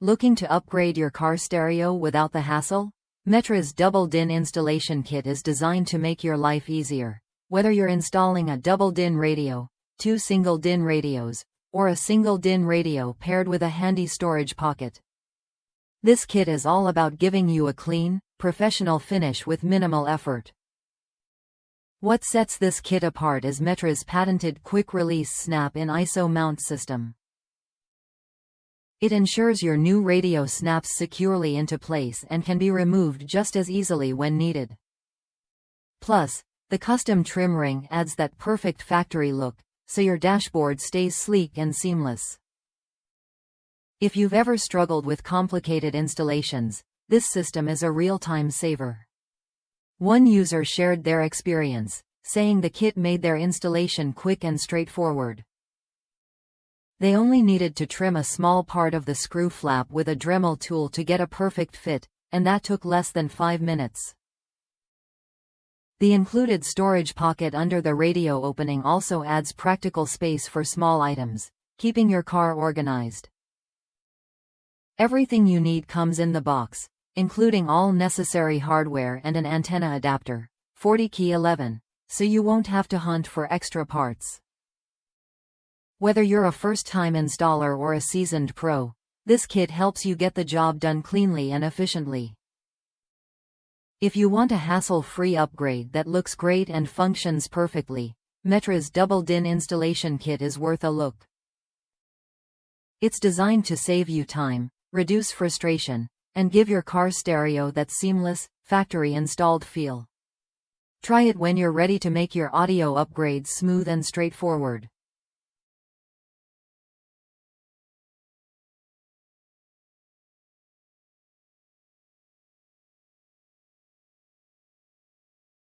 Looking to upgrade your car stereo without the hassle? Metra's double DIN installation kit is designed to make your life easier. Whether you're installing a double DIN radio, two single DIN radios, or a single DIN radio paired with a handy storage pocket, this kit is all about giving you a clean, professional finish with minimal effort. What sets this kit apart is Metra's patented quick-release snap-in ISO mount system. It ensures your new radio snaps securely into place and can be removed just as easily when needed. Plus, the custom trim ring adds that perfect factory look, so your dashboard stays sleek and seamless. If you've ever struggled with complicated installations, this system is a real-time saver. One user shared their experience, saying the kit made their installation quick and straightforward. They only needed to trim a small part of the screw flap with a Dremel tool to get a perfect fit, and that took less than 5 minutes. The included storage pocket under the radio opening also adds practical space for small items, keeping your car organized. Everything you need comes in the box, including all necessary hardware and an antenna adapter, 40 key 11, so you won't have to hunt for extra parts. Whether you're a first-time installer or a seasoned pro, this kit helps you get the job done cleanly and efficiently. If you want a hassle-free upgrade that looks great and functions perfectly, Metra's double DIN installation kit is worth a look. It's designed to save you time, reduce frustration, and give your car stereo that seamless, factory-installed feel. Try it when you're ready to make your audio upgrades smooth and straightforward.